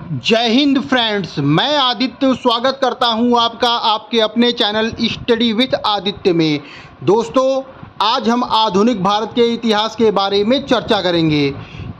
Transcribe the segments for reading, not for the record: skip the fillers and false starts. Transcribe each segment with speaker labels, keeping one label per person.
Speaker 1: जय हिंद फ्रेंड्स, मैं आदित्य स्वागत करता हूं आपका आपके अपने चैनल स्टडी विथ आदित्य में। दोस्तों, आज हम आधुनिक भारत के इतिहास के बारे में चर्चा करेंगे।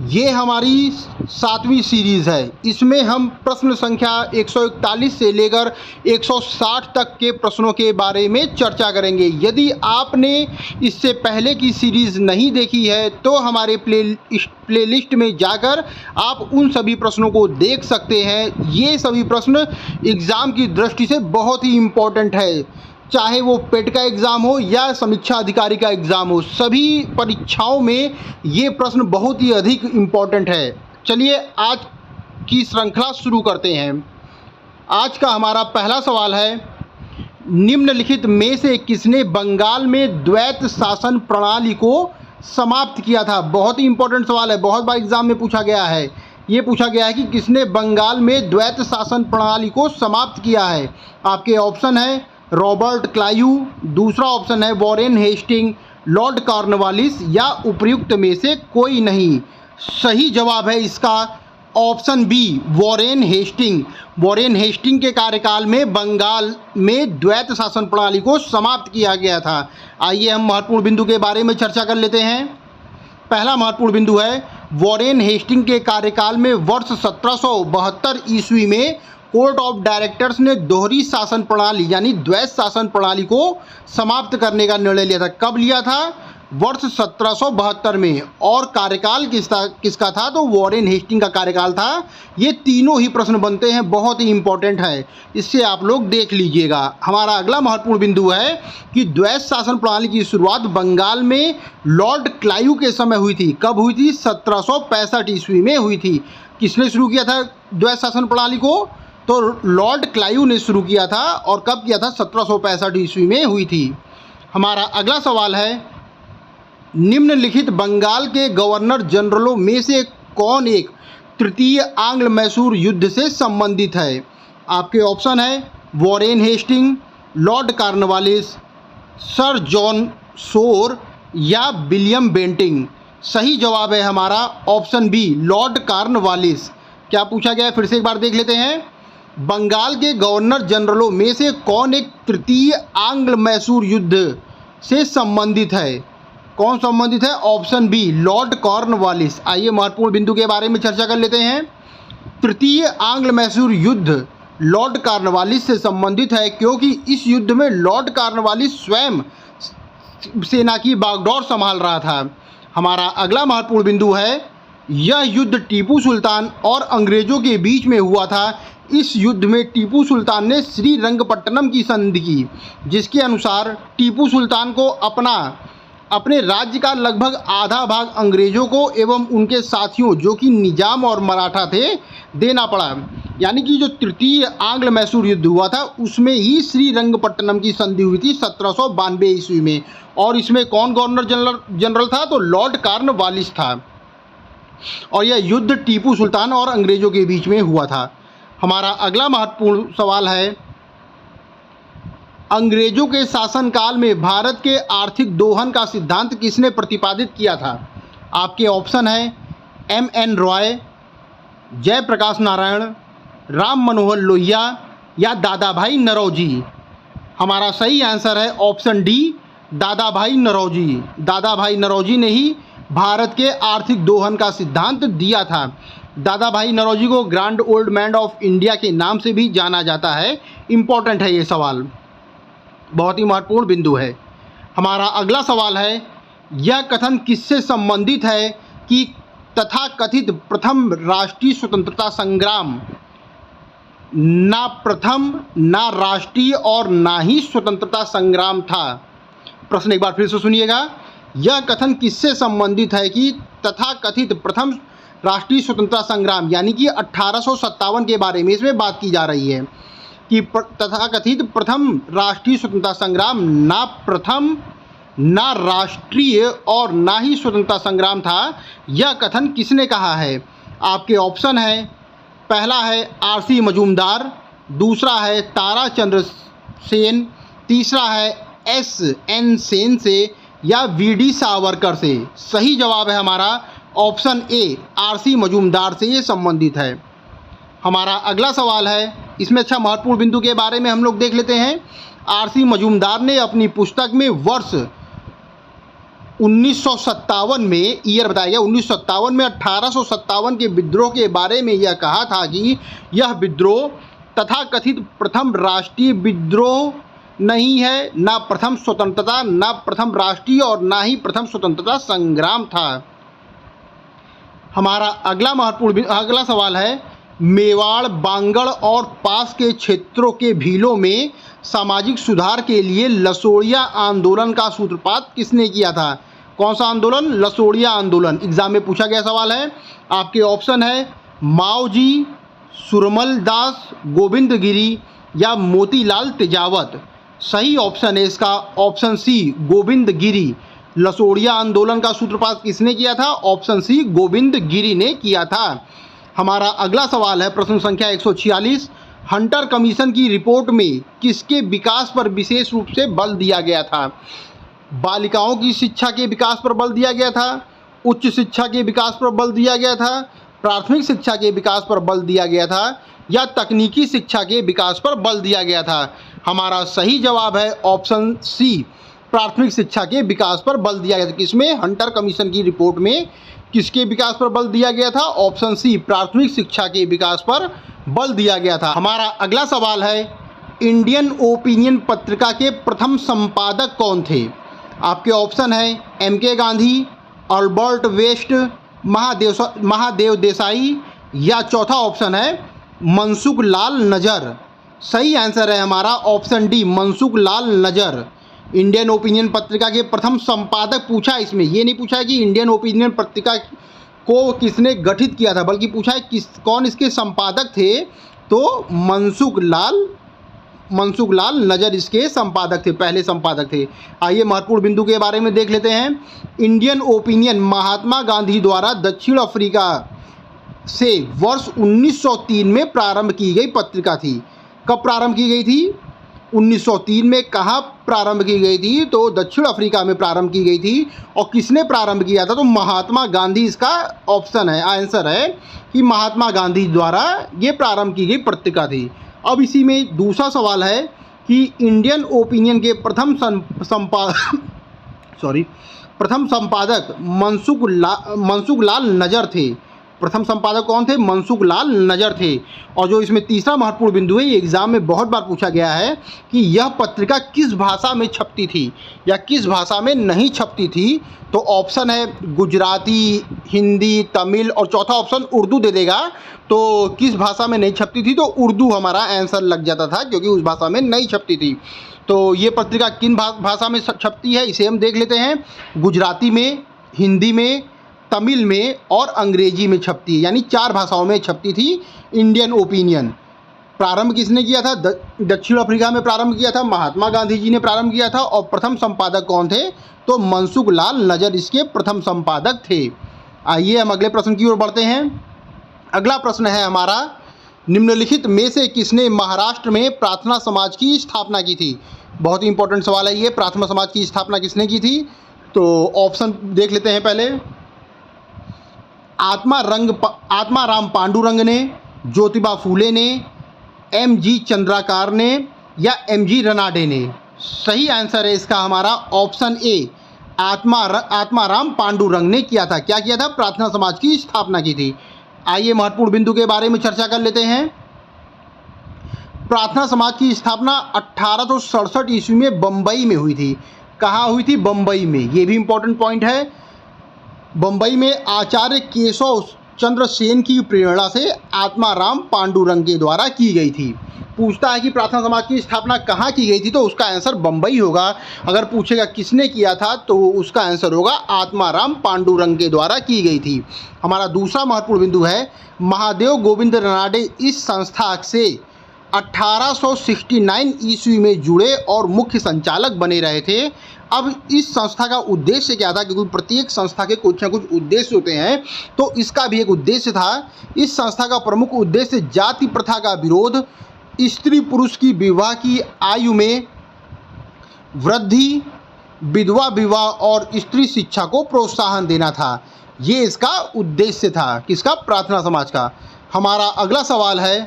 Speaker 1: ये हमारी 7वीं सीरीज़ है। इसमें हम प्रश्न संख्या 141 से लेकर 160 तक के प्रश्नों के बारे में चर्चा करेंगे। यदि आपने इससे पहले की सीरीज़ नहीं देखी है तो हमारे प्लेलिस्ट में जाकर आप उन सभी प्रश्नों को देख सकते हैं। ये सभी प्रश्न एग्ज़ाम की दृष्टि से बहुत ही इम्पोर्टेंट है, चाहे वो पेट का एग्ज़ाम हो या समीक्षा अधिकारी का एग्ज़ाम हो। सभी परीक्षाओं में ये प्रश्न बहुत ही अधिक इम्पोर्टेंट है। चलिए आज की श्रृंखला शुरू करते हैं। आज का हमारा पहला सवाल है, निम्नलिखित में से किसने बंगाल में द्वैत शासन प्रणाली को समाप्त किया था? बहुत ही इम्पोर्टेंट सवाल है, बहुत बार एग्ज़ाम में पूछा गया है। ये पूछा गया है कि किसने बंगाल में द्वैत शासन प्रणाली को समाप्त किया है। आपके ऑप्शन है रॉबर्ट क्लायू, दूसरा ऑप्शन है वॉरेन हेस्टिंग, लॉर्ड कॉर्नवालिस या उपर्युक्त में से कोई नहीं। सही जवाब है इसका option B, Warren Hasting. Warren Hasting के कार्यकाल में बंगाल में द्वैत शासन प्रणाली को समाप्त किया गया था। आइए हम महत्वपूर्ण बिंदु के बारे में चर्चा कर लेते हैं। पहला महत्वपूर्ण बिंदु है, वॉरेन हेस्टिंग के कार्यकाल में वर्ष 1772 ईस्वी में कोर्ट ऑफ डायरेक्टर्स ने दोहरी शासन प्रणाली यानी द्वैत शासन प्रणाली को समाप्त करने का निर्णय लिया था। कब लिया था? वर्ष 1772 में। और कार्यकाल किसका था? तो वॉरेन हेस्टिंग का कार्यकाल था। ये तीनों ही प्रश्न बनते हैं, बहुत ही इंपॉर्टेंट है, इससे आप लोग देख लीजिएगा। हमारा अगला महत्वपूर्ण बिंदु है कि द्वैत शासन प्रणाली की शुरुआत बंगाल में लॉर्ड क्लायू के समय हुई थी। कब हुई थी? 1765 ईस्वी में हुई थी। किसने शुरू किया था द्वैत शासन प्रणाली को? तो लॉर्ड क्लायू ने शुरू किया था। और कब किया था? 1765 ईस्वी में हुई थी। हमारा अगला सवाल है, निम्नलिखित बंगाल के गवर्नर जनरलों में से कौन एक तृतीय आंग्ल मैसूर युद्ध से संबंधित है? आपके ऑप्शन है Warren Hasting, Lord Cornwallis, Sir John Shore या विलियम बेंटिंग। सही जवाब है हमारा ऑप्शन बी, लॉर्ड कॉर्नवालिस। क्या पूछा गया है फिर से एक बार देख लेते हैं। बंगाल के गवर्नर जनरलों में से कौन एक तृतीय आंग्ल मैसूर युद्ध से संबंधित है? कौन संबंधित है? Option B, Lord Cornwallis. आइए महत्वपूर्ण बिंदु के बारे में चर्चा कर लेते हैं। तृतीय आंग्ल मैसूर युद्ध लॉर्ड कॉर्नवालिस से संबंधित है क्योंकि इस युद्ध में लॉर्ड कॉर्नवालिस स्वयं सेना की बागडोर संभाल रहा था। हमारा अगला महत्वपूर्ण बिंदु है, यह युद्ध टीपू सुल्तान और अंग्रेजों के बीच में हुआ था। इस युद्ध में टीपू सुल्तान ने श्रीरंगपट्टनम की संधि की, जिसके अनुसार टीपू सुल्तान को अपने राज्य का लगभग आधा भाग अंग्रेजों को एवं उनके साथियों जो कि निजाम और मराठा थे देना पड़ा। यानी कि जो तृतीय आंग्ल मैसूर युद्ध हुआ था उसमें ही श्रीरंगपट्टनम की संधि हुई थी 1792 ईस्वी में। और इसमें कौन गवर्नर जनरल था? तो लॉर्ड कॉर्नवालिस था। और यह युद्ध टीपू सुल्तान और अंग्रेजों के बीच में हुआ था। हमारा अगला महत्वपूर्ण सवाल है, अंग्रेजों के शासनकाल में भारत के आर्थिक दोहन का सिद्धांत किसने प्रतिपादित किया था? आपके ऑप्शन है M.N. रॉय, जयप्रकाश नारायण, राम मनोहर लोहिया या दादा भाई नौरोजी। हमारा सही आंसर है ऑप्शन डी, दादा भाई नौरोजी। दादा भाई नौरोजी ने ही भारत के आर्थिक दोहन का सिद्धांत दिया था। दादा भाई नौरोजी को grand old man of India के नाम से भी जाना जाता है। इम्पोर्टेंट है ये सवाल, बहुत ही महत्वपूर्ण बिंदु है। हमारा अगला सवाल है, यह कथन किससे संबंधित है कि तथाकथित प्रथम राष्ट्रीय स्वतंत्रता संग्राम ना प्रथम, ना राष्ट्रीय और ना ही स्वतंत्रता संग्राम था? प्रश्न एक बार फिर से सुनिएगा। यह कथन किससे संबंधित है कि तथाकथित प्रथम राष्ट्रीय स्वतंत्रता संग्राम यानी कि 1857 के बारे में इसमें बात की जा रही है कि तथाकथित प्रथम राष्ट्रीय स्वतंत्रता संग्राम ना प्रथम, ना राष्ट्रीय और ना ही स्वतंत्रता संग्राम था। यह कथन किसने कहा है? आपके ऑप्शन है, पहला है R.C. मजूमदार, दूसरा है ताराचंद्र सेन, तीसरा है S.N. सेन से या V.D. सावरकर से। सही जवाब है हमारा ऑप्शन ए, R.C. मजूमदार से ये संबंधित है। हमारा अगला सवाल है, इसमें अच्छा महत्वपूर्ण बिंदु के बारे में हम लोग देख लेते हैं। आरसी मजूमदार ने अपनी पुस्तक में वर्ष 1957 में, ईयर बताया गया 1957 में 1857 के विद्रोह के बारे में यह कहा था कि यह विद्रोह तथाकथित प्रथम राष्ट्रीय विद्रोह नहीं है, ना प्रथम स्वतंत्रता, ना प्रथम राष्ट्रीय और ना ही प्रथम स्वतंत्रता संग्राम था। हमारा अगला सवाल है, मेवाड़, बांगड़ और पास के क्षेत्रों के भीलों में सामाजिक सुधार के लिए लसोड़िया आंदोलन का सूत्रपात किसने किया था? कौन सा आंदोलन? लसोड़िया आंदोलन। एग्जाम में पूछा गया सवाल है। आपके ऑप्शन है माओ जी, सुरमल दास, गोविंद गिरी या मोतीलाल तेजावत। सही ऑप्शन है इसका ऑप्शन सी, गोविंद गिरी। लसोड़िया आंदोलन का सूत्रपात किसने किया था? ऑप्शन सी, गोविंद गिरी ने किया था। हमारा अगला सवाल है, प्रश्न संख्या 146, हंटर कमीशन की रिपोर्ट में किसके विकास पर विशेष रूप से बल दिया गया था? बालिकाओं की शिक्षा के विकास पर बल दिया गया था, उच्च शिक्षा के विकास पर बल दिया गया था, प्राथमिक शिक्षा के विकास पर बल दिया गया था या तकनीकी शिक्षा के विकास पर बल दिया गया था? हमारा सही जवाब है ऑप्शन सी, प्राथमिक शिक्षा के विकास पर बल दिया गया था। किसमें? हंटर कमीशन की रिपोर्ट में किसके विकास पर बल दिया गया था? ऑप्शन सी, प्राथमिक शिक्षा के विकास पर बल दिया गया था। हमारा अगला सवाल है, इंडियन ओपिनियन पत्रिका के प्रथम संपादक कौन थे? आपके ऑप्शन है M K. Gandhi, Albert West, Mahadev Desai या चौथा ऑप्शन है मनसुख लाल नजर। सही आंसर है हमारा ऑप्शन डी, मनसुख लाल नजर। इंडियन ओपिनियन पत्रिका के प्रथम संपादक पूछा, इसमें ये नहीं पूछा है कि इंडियन ओपिनियन पत्रिका को किसने गठित किया था, बल्कि पूछा है कौन इसके संपादक थे। तो मनसुख लाल नजर इसके संपादक थे, पहले संपादक थे। आइए महत्वपूर्ण बिंदु के बारे में देख लेते हैं। इंडियन ओपिनियन महात्मा गांधी द्वारा दक्षिण अफ्रीका से वर्ष 1903 में प्रारंभ की गई पत्रिका थी। कब प्रारंभ की गई थी? 1903 में। कहाँ प्रारंभ की गई थी? तो दक्षिण अफ्रीका में प्रारंभ की गई थी। और किसने प्रारंभ किया था? तो महात्मा गांधी इसका ऑप्शन है, आंसर है कि महात्मा गांधी द्वारा ये प्रारंभ की गई पत्रिका थी। अब इसी में दूसरा सवाल है कि इंडियन ओपिनियन के प्रथम संपादक मनसुख लाल नजर थे। प्रथम संपादक कौन थे? मनसुख लाल नजर थे। और जो इसमें तीसरा महत्वपूर्ण बिंदु है, ये एग्जाम में बहुत बार पूछा गया है कि यह पत्रिका किस भाषा में छपती थी या किस भाषा में नहीं छपती थी। तो ऑप्शन है गुजराती, हिंदी, तमिल और चौथा ऑप्शन उर्दू दे देगा। तो किस भाषा में नहीं छपती थी? तो उर्दू हमारा आंसर लग जाता था, क्योंकि उस भाषा में नहीं छपती थी। तो ये पत्रिका किन भाषा में छपती है, इसे हम देख लेते हैं। गुजराती में, हिंदी में, तमिल में और अंग्रेजी में छपती है, यानी 4 भाषाओं में छपती थी इंडियन ओपिनियन। प्रारंभ किसने किया था? दक्षिण अफ्रीका में प्रारंभ किया था, महात्मा गांधी जी ने प्रारंभ किया था। और प्रथम संपादक कौन थे? तो मनसुख लाल नजर इसके प्रथम संपादक थे। आइए हम अगले प्रश्न की ओर बढ़ते हैं। अगला प्रश्न है हमारा, निम्नलिखित में से किसने महाराष्ट्र में प्रार्थना समाज की स्थापना की थी? बहुत ही इंपॉर्टेंट सवाल है ये, प्रार्थना समाज की स्थापना किसने की थी? तो ऑप्शन देख लेते हैं पहले। आत्माराम पांडुरंग ने, ज्योतिबा फूले ने, एम.जी. चंद्राकार ने या एम.जी. रनाडे ने। सही आंसर है इसका हमारा ऑप्शन ए, आत्माराम पांडुरंग ने किया था। क्या किया था? प्रार्थना समाज की स्थापना की थी। आइए महत्वपूर्ण बिंदु के बारे में चर्चा कर लेते हैं। प्रार्थना समाज की स्थापना 1867 ईस्वी में बम्बई में हुई थी। कहाँ हुई थी? बम्बई में। ये भी इंपॉर्टेंट पॉइंट है। बम्बई में आचार्य केशव चंद्र सेन की प्रेरणा से आत्माराम पांडुरंग के द्वारा की गई थी। पूछता है कि प्रार्थना समाज की स्थापना कहाँ की गई थी, तो उसका आंसर बम्बई होगा। अगर पूछेगा किसने किया था, तो उसका आंसर होगा आत्माराम पांडुरंग के द्वारा की गई थी। हमारा दूसरा महत्वपूर्ण बिंदु है, महादेव गोविंद रनाडे इस संस्था से 1869 ईस्वी में जुड़े और मुख्य संचालक बने रहे थे। अब इस संस्था का उद्देश्य क्या था? क्योंकि प्रत्येक संस्था के कुछ ना कुछ उद्देश्य होते हैं, तो इसका भी एक उद्देश्य था। इस संस्था का प्रमुख उद्देश्य जाति प्रथा का विरोध, स्त्री पुरुष की विवाह की आयु में वृद्धि, विधवा विवाह और स्त्री शिक्षा को प्रोत्साहन देना था। ये इसका उद्देश्य था। किसका? प्रार्थना समाज का। हमारा अगला सवाल है,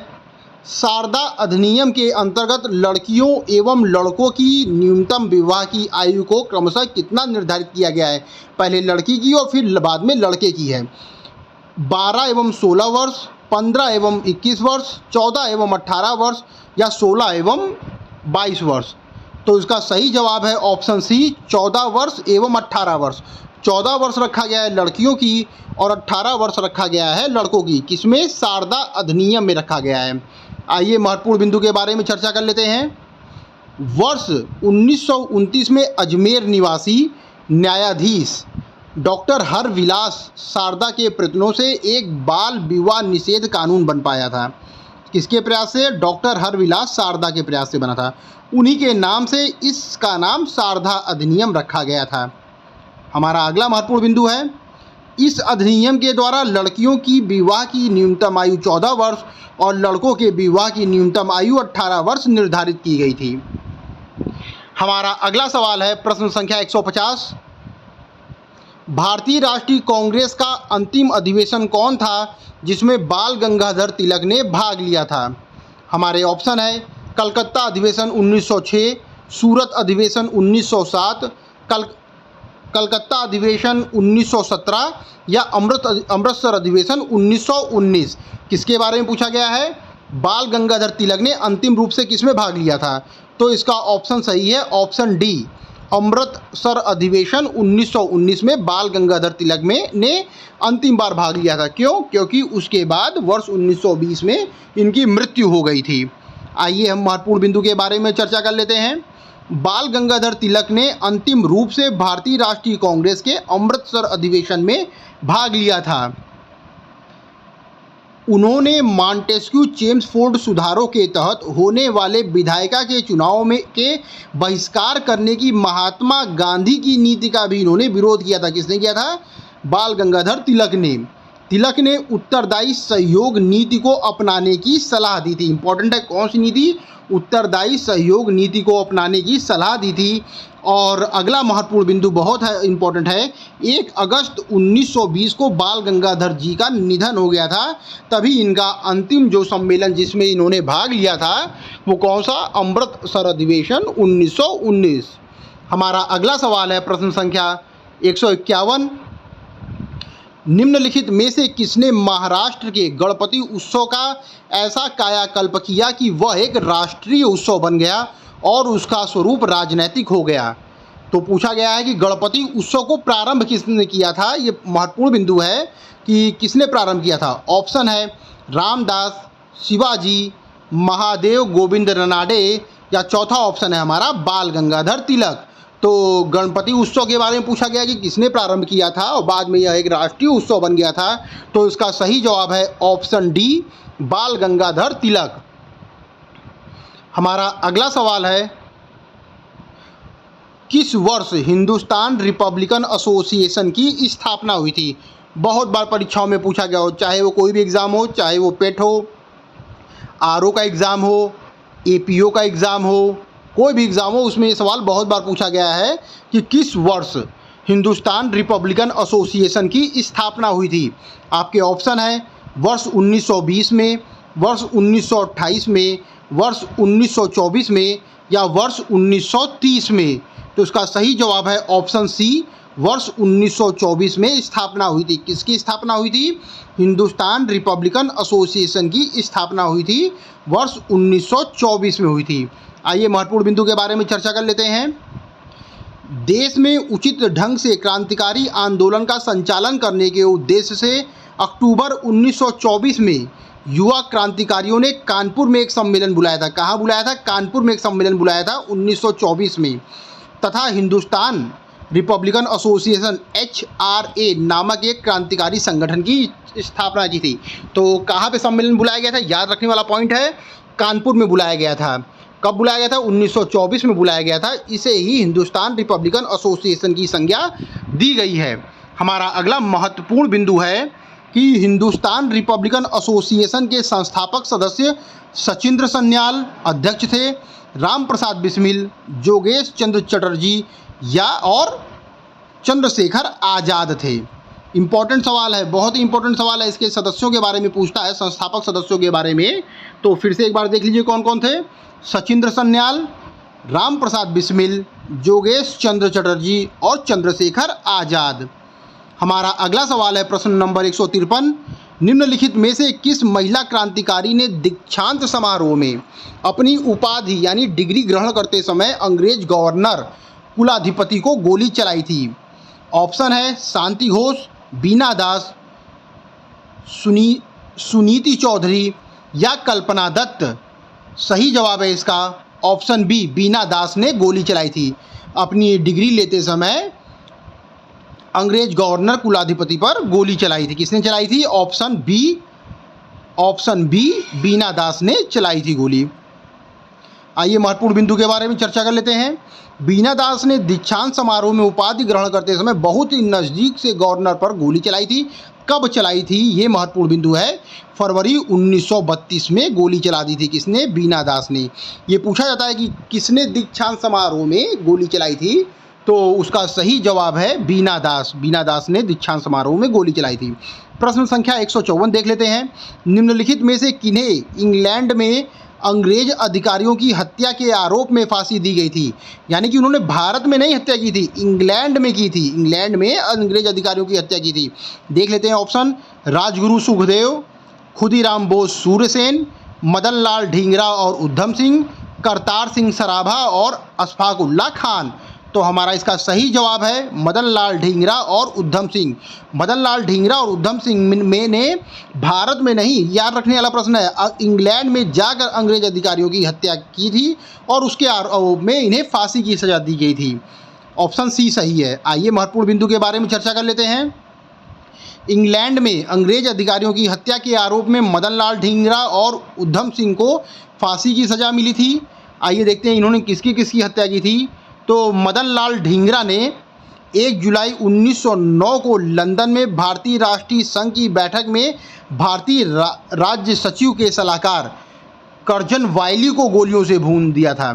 Speaker 1: शारदा अधिनियम के अंतर्गत लड़कियों एवं लड़कों की न्यूनतम विवाह की आयु को क्रमशः कितना निर्धारित किया गया है? पहले लड़की की और फिर बाद में लड़के की है। 12 एवं 16 वर्ष, 15 एवं 21 वर्ष, 14 एवं 18 वर्ष या 16 एवं 22 वर्ष। तो इसका सही जवाब है ऑप्शन सी, 14 वर्ष एवं 18 वर्ष। 14 वर्ष रखा गया है लड़कियों की और 18 वर्ष रखा गया है लड़कों की। किसमें? शारदा अधिनियम में रखा गया है। आइए महत्वपूर्ण बिंदु के बारे में चर्चा कर लेते हैं। वर्ष 1929 में अजमेर निवासी न्यायाधीश डॉक्टर हरविलास शारदा के प्रयत्नों से एक बाल विवाह निषेध कानून बन पाया था। किसके प्रयास से? डॉक्टर हरविलास शारदा के प्रयास से बना था। उन्हीं के नाम से इसका नाम शारदा अधिनियम रखा गया था। हमारा अगला महत्वपूर्ण बिंदु है, इस अधिनियम के द्वारा लड़कियों की विवाह की न्यूनतम आयु 14 वर्ष और लड़कों के विवाह की न्यूनतम आयु 18 वर्ष निर्धारित की गई थी। हमारा अगला सवाल है, प्रश्न संख्या 150, भारतीय राष्ट्रीय कांग्रेस का अंतिम अधिवेशन कौन था जिसमें बाल गंगाधर तिलक ने भाग लिया था? हमारे ऑप्शन है, कलकत्ता अधिवेशन 1906, सूरत अधिवेशन 1907, कलकत्ता अधिवेशन 1917 या अमृतसर अधिवेशन 1919। किसके बारे में पूछा गया है? बाल गंगाधर तिलक ने अंतिम रूप से किसमें भाग लिया था? तो इसका ऑप्शन सही है, ऑप्शन डी, अमृतसर अधिवेशन 1919 में बाल गंगाधर तिलक ने अंतिम बार भाग लिया था। क्यों? क्योंकि उसके बाद वर्ष 1920 में इनकी मृत्यु हो गई थी। आइए हम महत्वपूर्ण बिंदु के बारे में चर्चा कर लेते हैं। बाल गंगाधर तिलक ने अंतिम रूप से भारतीय राष्ट्रीय कांग्रेस के अमृतसर अधिवेशन में भाग लिया था। उन्होंने मॉन्टेस्क्यू चेम्सफोर्ड सुधारों के तहत होने वाले विधायिका के चुनाव में के बहिष्कार करने की महात्मा गांधी की नीति का भी इन्होंने विरोध किया था। किसने किया था? बाल गंगाधर तिलक ने। तिलक ने उत्तरदायी सहयोग नीति को अपनाने की सलाह दी थी। इंपॉर्टेंट है, कौन सी नीति? उत्तरदायी सहयोग नीति को अपनाने की सलाह दी थी। और अगला महत्वपूर्ण बिंदु बहुत है, इंपॉर्टेंट है, 1 अगस्त 1920 को बाल गंगाधर जी का निधन हो गया था। तभी इनका अंतिम जो सम्मेलन जिसमें इन्होंने भाग लिया था वो कौन सा? अमृतसर अधिवेशन 1919। हमारा अगला सवाल है, प्रश्न संख्या 151, निम्नलिखित में से किसने महाराष्ट्र के गणपति उत्सव का ऐसा कायाकल्प किया कि वह एक राष्ट्रीय उत्सव बन गया और उसका स्वरूप राजनैतिक हो गया? तो पूछा गया है कि गणपति उत्सव को प्रारंभ किसने किया था। ये महत्वपूर्ण बिंदु है कि किसने प्रारंभ किया था। ऑप्शन है रामदास, शिवाजी, महादेव गोविंद रनाडे या चौथा ऑप्शन है हमारा बाल गंगाधर तिलक। तो गणपति उत्सव के बारे में पूछा गया कि किसने प्रारंभ किया था और बाद में यह एक राष्ट्रीय उत्सव बन गया था। तो इसका सही जवाब है ऑप्शन डी, बाल गंगाधर तिलक। हमारा अगला सवाल है, किस वर्ष हिंदुस्तान रिपब्लिकन एसोसिएशन की स्थापना हुई थी? बहुत बार परीक्षाओं में पूछा गया हो, चाहे वो कोई भी एग्ज़ाम हो, चाहे वो पेट हो, आरओ का एग्ज़ाम हो, एपीओ का एग्ज़ाम हो, कोई भी एग्ज़ाम हो, उसमें ये सवाल बहुत बार पूछा गया है कि किस वर्ष हिंदुस्तान रिपब्लिकन एसोसिएशन की स्थापना हुई थी। आपके ऑप्शन है वर्ष 1920 में, वर्ष 1928 में, वर्ष 1924 में या वर्ष 1930 में। तो इसका सही जवाब है ऑप्शन सी, वर्ष 1924 में स्थापना हुई थी। किसकी स्थापना हुई थी? हिंदुस्तान रिपब्लिकन एसोसिएशन की स्थापना हुई थी, वर्ष 1924 में हुई थी। आइए महत्वपूर्ण बिंदु के बारे में चर्चा कर लेते हैं। देश में उचित ढंग से क्रांतिकारी आंदोलन का संचालन करने के उद्देश्य से अक्टूबर 1924 में युवा क्रांतिकारियों ने कानपुर में एक सम्मेलन बुलाया था। कहाँ बुलाया था? कानपुर में एक सम्मेलन बुलाया था 1924 में, तथा हिंदुस्तान रिपब्लिकन एसोसिएशन HRA नामक एक क्रांतिकारी संगठन की स्थापना की थी। तो कहाँ पे सम्मेलन बुलाया गया था? याद रखने वाला पॉइंट है, कानपुर में बुलाया गया था। कब बुलाया गया था? 1924 में बुलाया गया था। इसे ही हिंदुस्तान रिपब्लिकन एसोसिएशन की संज्ञा दी गई है। हमारा अगला महत्वपूर्ण बिंदु है कि हिंदुस्तान रिपब्लिकन एसोसिएशन के संस्थापक सदस्य सचिंद्र सन्याल अध्यक्ष थे, राम प्रसाद बिस्मिल, जोगेश चंद्र चटर्जी या और चंद्रशेखर आज़ाद थे। इंपॉर्टेंट सवाल है, बहुत ही इंपॉर्टेंट सवाल है। इसके सदस्यों के बारे में पूछता है, संस्थापक सदस्यों के बारे में। तो फिर से एक बार देख लीजिए कौन कौन थे। सचिंद्र सन्याल, राम प्रसाद बिस्मिल, योगेश चंद्र चटर्जी और चंद्रशेखर आज़ाद। हमारा अगला सवाल है प्रश्न नंबर 153। निम्नलिखित में से किस महिला क्रांतिकारी ने दीक्षांत समारोह में अपनी उपाधि यानी डिग्री ग्रहण करते समय अंग्रेज गवर्नर कुलाधिपति को गोली चलाई थी? ऑप्शन है शांति घोष, बीना दास, सुनीति चौधरी या कल्पना दत्त। सही जवाब है इसका ऑप्शन बी, बीना दास ने गोली चलाई थी। अपनी डिग्री लेते समय अंग्रेज गवर्नर कुलाधिपति पर गोली चलाई थी। किसने चलाई थी? ऑप्शन बी, बीना दास ने चलाई थी गोली। आइए महत्वपूर्ण बिंदु के बारे में चर्चा कर लेते हैं। बीना दास ने दीक्षांत समारोह में उपाधि ग्रहण करते समय बहुत ही नज़दीक से गवर्नर पर गोली चलाई थी। कब चलाई थी ये महत्वपूर्ण बिंदु है। फरवरी 1932 में गोली चला दी थी। किसने? बीना दास ने। ये पूछा जाता है कि किसने दीक्षांत समारोह में गोली चलाई थी, तो उसका सही जवाब है बीना दास। बीना दास ने दीक्षांत समारोह में गोली चलाई थी। प्रश्न संख्या 154 देख लेते हैं। निम्नलिखित में से किन्हें इंग्लैंड में अंग्रेज अधिकारियों की हत्या के आरोप में फांसी दी गई थी? यानी कि उन्होंने भारत में नहीं हत्या की थी, इंग्लैंड में की थी। इंग्लैंड में अंग्रेज अधिकारियों की हत्या की थी। देख लेते हैं ऑप्शन। राजगुरु सुखदेव, खुदीराम बोस सूर्यसेन, मदन लाल ढींगरा और उधम सिंह, करतार सिंह सराभा और अशफाक उल्लाह खान। तो हमारा इसका सही जवाब है मदन लाल ढींगरा और उधम सिंह। मदन लाल ढींगरा और उधम सिंह ने भारत में नहीं, याद रखने वाला प्रश्न है, इंग्लैंड में जाकर अंग्रेज अधिकारियों की हत्या की थी और उसके आरोप में इन्हें फांसी की सजा दी गई थी। ऑप्शन सी सही है। आइए महत्वपूर्ण बिंदु के बारे में चर्चा कर लेते हैं। इंग्लैंड में अंग्रेज अधिकारियों की हत्या के आरोप में मदन लाल ढींगरा और उधम सिंह को फांसी की सजा मिली थी। आइए देखते हैं इन्होंने किसकी किसकी हत्या की थी। तो मदन लाल ढींगरा ने 1 जुलाई 1909 को लंदन में भारतीय राष्ट्रीय संघ की बैठक में भारतीय राज्य सचिव के सलाहकार कर्जन वायली को गोलियों से भून दिया था।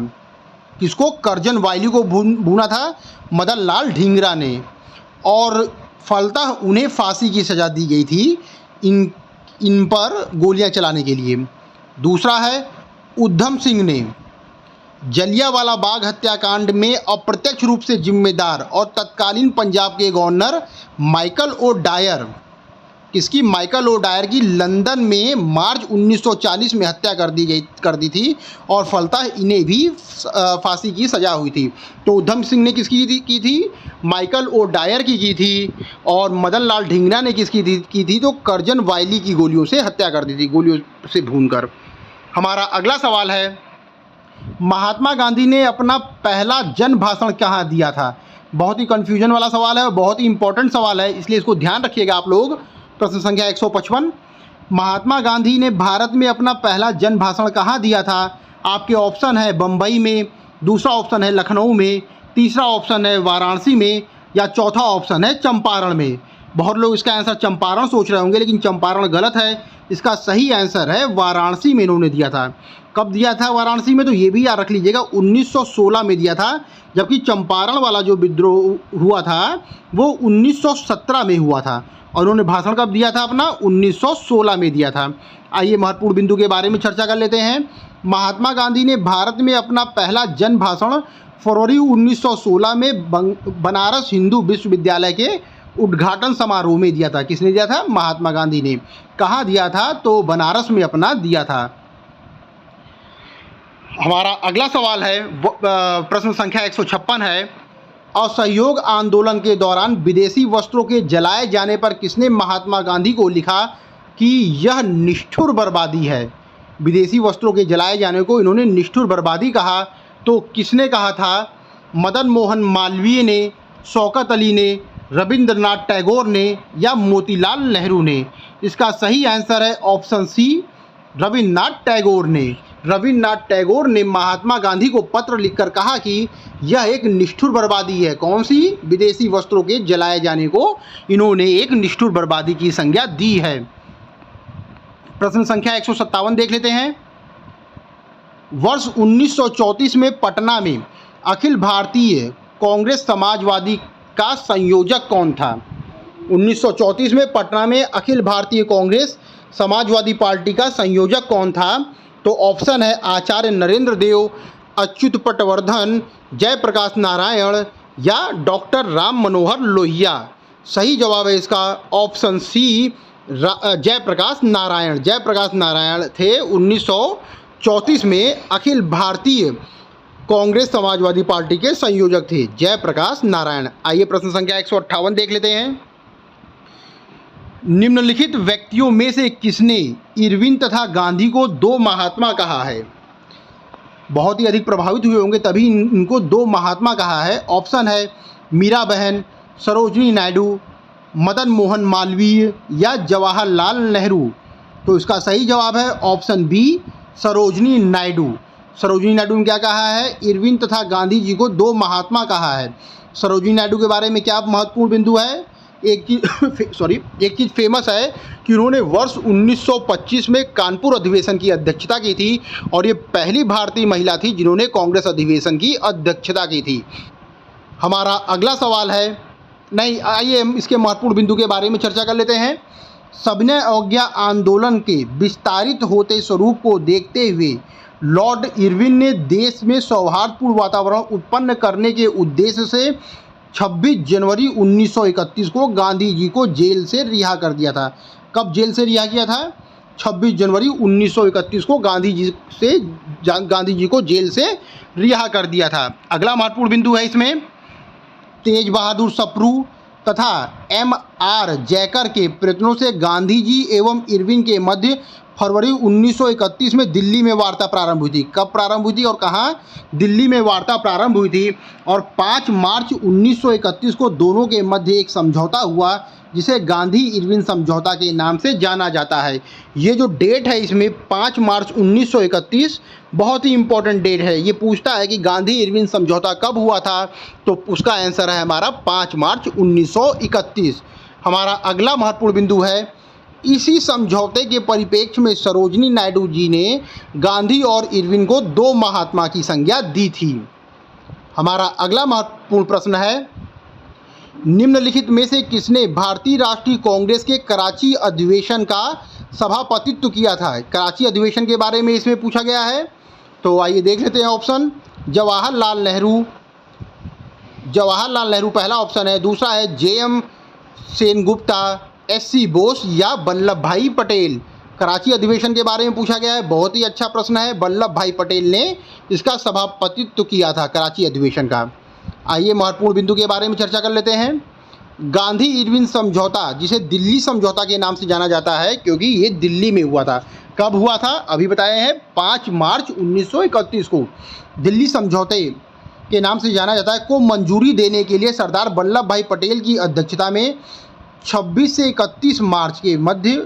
Speaker 1: किसको? कर्जन वायली को भूना था मदन लाल ढींगरा ने, और फलतः उन्हें फांसी की सज़ा दी गई थी इन पर गोलियां चलाने के लिए। दूसरा है उधम सिंह ने जलियांवाला बाग हत्याकांड में अप्रत्यक्ष रूप से जिम्मेदार और तत्कालीन पंजाब के गवर्नर माइकल ओ डायर, किसकी? माइकल ओ डायर की लंदन में मार्च 1940 में हत्या कर दी थी और फलतः इन्हें भी फांसी की सज़ा हुई थी। तो उधम सिंह ने किसकी की थी? माइकल ओ डायर की थी। और मदन लाल ढींगरा ने किसकी की थी? तो कर्जन वायली की गोलियों से हत्या कर दी थी, गोलियों से भूनकर। हमारा अगला सवाल है, महात्मा गांधी ने अपना पहला जन भाषण कहाँ दिया था? बहुत ही कन्फ्यूजन वाला सवाल है और बहुत ही इंपॉर्टेंट सवाल है, इसलिए इसको ध्यान रखिएगा आप लोग। प्रश्न संख्या 155। महात्मा गांधी ने भारत में अपना पहला जन भाषण कहाँ दिया था? आपके ऑप्शन है बम्बई में, दूसरा ऑप्शन है लखनऊ में, तीसरा ऑप्शन है वाराणसी में, या चौथा ऑप्शन है चंपारण में। बहुत लोग इसका आंसर चंपारण सोच रहे होंगे, लेकिन चंपारण गलत है। इसका सही आंसर है वाराणसी में इन्होंने दिया था। कब दिया था वाराणसी में? तो ये भी याद रख लीजिएगा 1916 में दिया था, जबकि चंपारण वाला जो विद्रोह हुआ था वो 1917 में हुआ था। और उन्होंने भाषण कब दिया था अपना? 1916 में दिया था। आइए महत्वपूर्ण बिंदु के बारे में चर्चा कर लेते हैं। महात्मा गांधी ने भारत में अपना पहला जन भाषण फरवरी 1916 में बनारस हिंदू विश्वविद्यालय के उद्घाटन समारोह में दिया था। किसने दिया था? महात्मा गांधी ने। कहाँ दिया था? तो बनारस में अपना दिया था। हमारा अगला सवाल है, प्रश्न संख्या 156 है। असहयोग आंदोलन के दौरान विदेशी वस्त्रों के जलाए जाने पर किसने महात्मा गांधी को लिखा कि यह निष्ठुर बर्बादी है? विदेशी वस्त्रों के जलाए जाने को इन्होंने निष्ठुर बर्बादी कहा। तो किसने कहा था? मदन मोहन मालवीय ने, शौकत अली ने, रविंद्रनाथ टैगोर ने, या मोतीलाल नेहरू ने? इसका सही आंसर है ऑप्शन सी, रविंद्रनाथ टैगोर ने। रविंद्रनाथ टैगोर ने महात्मा गांधी को पत्र लिखकर कहा कि यह एक निष्ठुर बर्बादी है। कौन सी? विदेशी वस्त्रों के जलाए जाने को इन्होंने एक निष्ठुर बर्बादी की संज्ञा दी है। प्रश्न संख्या 157 देख लेते हैं। वर्ष 1934 में पटना में अखिल भारतीय कांग्रेस समाजवादी का संयोजक कौन था? 1934 में पटना में अखिल भारतीय कांग्रेस समाजवादी पार्टी का संयोजक कौन था? तो ऑप्शन है आचार्य नरेंद्र देव, अच्युत पटवर्धन, जयप्रकाश नारायण या डॉक्टर राम मनोहर लोहिया। सही जवाब है इसका ऑप्शन सी, जयप्रकाश नारायण। जयप्रकाश नारायण थे 1934 में अखिल भारतीय कांग्रेस समाजवादी पार्टी के संयोजक थे, जयप्रकाश नारायण। आइए प्रश्न संख्या 158 देख लेते हैं। निम्नलिखित व्यक्तियों में से किसने इरविन तथा गांधी को दो महात्मा कहा है? बहुत ही अधिक प्रभावित हुए होंगे तभी इनको दो महात्मा कहा है। ऑप्शन है मीरा बहन, सरोजिनी नायडू, मदन मोहन मालवीय या जवाहरलाल नेहरू। तो इसका सही जवाब है ऑप्शन बी, सरोजिनी नायडू। सरोजिनी नायडू ने क्या कहा है? इरविन तथा गांधी जी को दो महात्मा कहा है। सरोजिनी नायडू के बारे में क्या महत्वपूर्ण बिंदु है? एक चीज़ फेमस है कि उन्होंने वर्ष 1925 में कानपुर अधिवेशन की अध्यक्षता की थी और ये पहली भारतीय महिला थी जिन्होंने कांग्रेस अधिवेशन की अध्यक्षता की थी। हमारा अगला सवाल है, नहीं आइए हम इसके महत्वपूर्ण बिंदु के बारे में चर्चा कर लेते हैं। सविनय अवज्ञा आंदोलन के विस्तारित होते स्वरूप को देखते हुए लॉर्ड इरविन ने देश में सौहार्दपूर्ण वातावरण उत्पन्न करने के उद्देश्य से 26 जनवरी 1931 को गांधी जी को जेल से रिहा कर दिया था। कब जेल से रिहा किया था? 26 जनवरी 1931 को गांधी जी को जेल से रिहा कर दिया था। अगला महत्वपूर्ण बिंदु है इसमें, तेज बहादुर सप्रू तथा M.R. जयकर के प्रयत्नों से गांधी जी एवं इरविन के मध्य फरवरी 1931 में दिल्ली में वार्ता प्रारंभ हुई थी। कब प्रारंभ हुई थी और कहाँ? दिल्ली में वार्ता प्रारंभ हुई थी और 5 मार्च 1931 को दोनों के मध्य एक समझौता हुआ जिसे गांधी इरविन समझौता के नाम से जाना जाता है। ये जो डेट है इसमें 5 मार्च 1931 बहुत ही इम्पोर्टेंट डेट है। ये पूछता है कि गांधी इरविन समझौता कब हुआ था, तो उसका आंसर है हमारा 5 मार्च 1931। हमारा अगला महत्वपूर्ण बिंदु है, इसी समझौते के परिप्रेक्ष्य में सरोजिनी नायडू जी ने गांधी और इरविन को दो महात्मा की संज्ञा दी थी। हमारा अगला महत्वपूर्ण प्रश्न है, निम्नलिखित में से किसने भारतीय राष्ट्रीय कांग्रेस के कराची अधिवेशन का सभापतित्व किया था? कराची अधिवेशन के बारे में इसमें पूछा गया है, तो आइए देख लेते हैं ऑप्शन। जवाहरलाल नेहरू पहला ऑप्शन है। दूसरा है JM सेनगुप्ता, SC बोस या वल्लभ भाई पटेल। कराची अधिवेशन के बारे में पूछा गया है, बहुत ही अच्छा प्रश्न है। वल्लभ भाई पटेल ने इसका सभापतित्व किया था कराची अधिवेशन का। आइए महत्वपूर्ण बिंदु के बारे में चर्चा कर लेते हैं। गांधी इरविन समझौता, जिसे दिल्ली समझौता के नाम से जाना जाता है क्योंकि ये दिल्ली में हुआ था। कब हुआ था? अभी बताए हैं 5 मार्च 1931 को। दिल्ली समझौते के नाम से जाना जाता है को मंजूरी देने के लिए सरदार वल्लभ भाई पटेल की अध्यक्षता में 26 से 31 मार्च के मध्य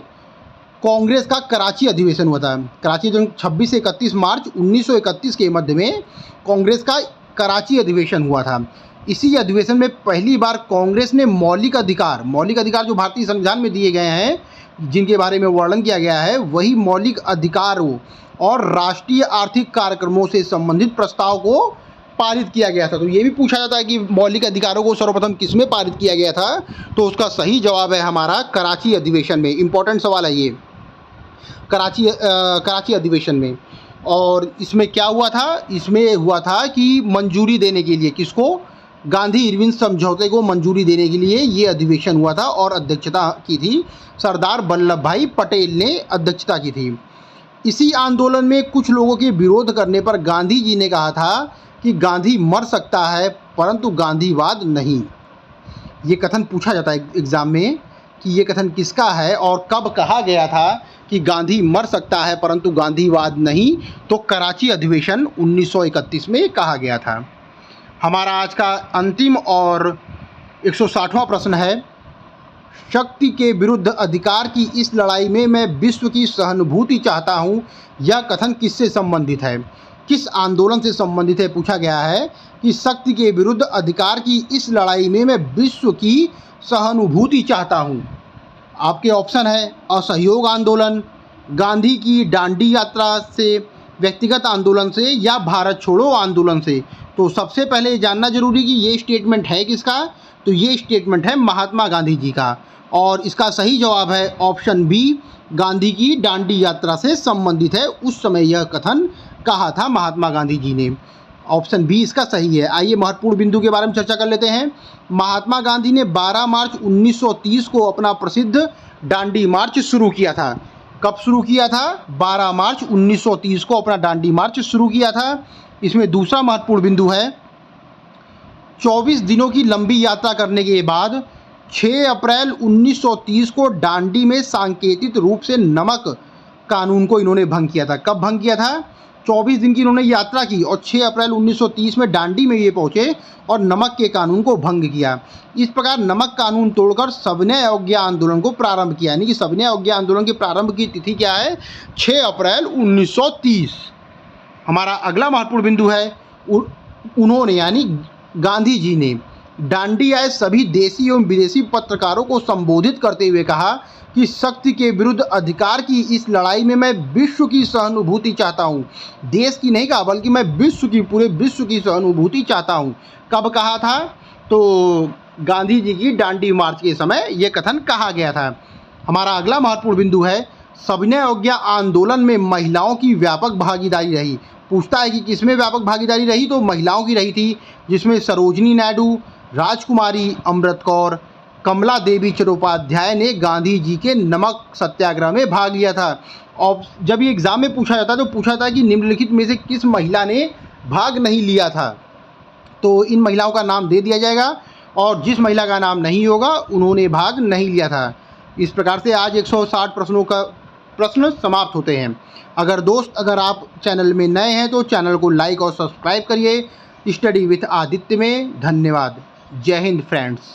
Speaker 1: कांग्रेस का कराची अधिवेशन हुआ था। कराची 26 से 31 मार्च 1931 के मध्य में कांग्रेस का कराची अधिवेशन हुआ था। इसी अधिवेशन में पहली बार कांग्रेस ने मौलिक अधिकार जो भारतीय संविधान में दिए गए हैं, जिनके बारे में वर्णन किया गया है, वही मौलिक अधिकारों और राष्ट्रीय आर्थिक कार्यक्रमों से संबंधित प्रस्ताव को पारित किया गया था। तो ये भी पूछा जाता है कि मौलिक अधिकारों को सर्वप्रथम किसमें पारित किया गया था, तो उसका सही जवाब है हमारा कराची अधिवेशन में। इम्पोर्टेंट सवाल है ये, कराची अधिवेशन में। और इसमें क्या हुआ था? इसमें हुआ था कि मंजूरी देने के लिए, किसको? गांधी इरविन समझौते को मंजूरी देने के लिए ये अधिवेशन हुआ था और अध्यक्षता की थी सरदार वल्लभ भाई पटेल ने अध्यक्षता की थी। इसी आंदोलन में कुछ लोगों के विरोध करने पर गांधी जी ने कहा था कि गांधी मर सकता है परंतु गांधीवाद नहीं। ये कथन पूछा जाता है एग्ज़ाम में कि ये कथन किसका है और कब कहा गया था कि गांधी मर सकता है परंतु गांधीवाद नहीं, तो कराची अधिवेशन 1931 में कहा गया था। हमारा आज का अंतिम और 160वां प्रश्न है, शक्ति के विरुद्ध अधिकार की इस लड़ाई में मैं विश्व की सहानुभूति चाहता हूँ, यह कथन किससे संबंधित है? किस आंदोलन से संबंधित है? पूछा गया है कि शक्ति के विरुद्ध अधिकार की इस लड़ाई में मैं विश्व की सहानुभूति चाहता हूँ। आपके ऑप्शन है असहयोग आंदोलन, गांधी की दांडी यात्रा से, व्यक्तिगत आंदोलन से या भारत छोड़ो आंदोलन से। तो सबसे पहले जानना जरूरी कि ये स्टेटमेंट है किसका, तो ये स्टेटमेंट है महात्मा गांधी जी का, और इसका सही जवाब है ऑप्शन बी, गांधी की दांडी यात्रा से संबंधित है। उस समय यह कथन कहा था महात्मा गांधी जी ने। ऑप्शन बी इसका सही है। आइए महत्वपूर्ण बिंदु के बारे में चर्चा कर लेते हैं। महात्मा गांधी ने 12 मार्च 1930 को अपना प्रसिद्ध दांडी मार्च शुरू किया था। कब शुरू किया था? 12 मार्च 1930 को अपना दांडी मार्च शुरू किया था। इसमें दूसरा महत्वपूर्ण बिंदु है, 24 दिनों की लंबी यात्रा करने के बाद 6 अप्रैल 1930 को दांडी में सांकेतिक रूप से नमक कानून को इन्होंने भंग किया था। कब भंग किया था? 24 दिन की इन्होंने यात्रा की और 6 अप्रैल 1930 में दांडी में ये पहुँचे और नमक के कानून को भंग किया। इस प्रकार नमक कानून तोड़कर सविनय अवज्ञा आंदोलन को प्रारंभ किया। यानी कि सविनय अवज्ञा आंदोलन के प्रारंभ की तिथि क्या है? 6 अप्रैल 1930। हमारा अगला महत्वपूर्ण बिंदु है, उन्होंने यानी गांधी जी ने दांडी आए सभी देशी एवं विदेशी पत्रकारों को संबोधित करते हुए कहा कि शक्ति के विरुद्ध अधिकार की इस लड़ाई में मैं विश्व की सहानुभूति चाहता हूं। देश की नहीं कहा, बल्कि मैं विश्व की, पूरे विश्व की सहानुभूति चाहता हूं। कब कहा था? तो गांधी जी की दांडी मार्च के समय यह कथन कहा गया था। हमारा अगला महत्वपूर्ण बिंदु है, सविनय अवज्ञा आंदोलन में महिलाओं की व्यापक भागीदारी रही। पूछता है कि किसमें व्यापक भागीदारी रही? तो महिलाओं की रही थी, जिसमें सरोजिनी नायडू, राजकुमारी अमृत कौर, कमला देवी चट्टोपाध्याय ने गांधी जी के नमक सत्याग्रह में भाग लिया था। और जब ये एग्ज़ाम में पूछा जाता है तो पूछा था कि निम्नलिखित में से किस महिला ने भाग नहीं लिया था, तो इन महिलाओं का नाम दे दिया जाएगा और जिस महिला का नाम नहीं होगा उन्होंने भाग नहीं लिया था। इस प्रकार से आज 160 प्रश्नों का प्रश्न समाप्त होते हैं। अगर आप चैनल में नए हैं तो चैनल को लाइक और सब्सक्राइब करिए। स्टडी विथ आदित्य में धन्यवाद। जय हिंद फ्रेंड्स।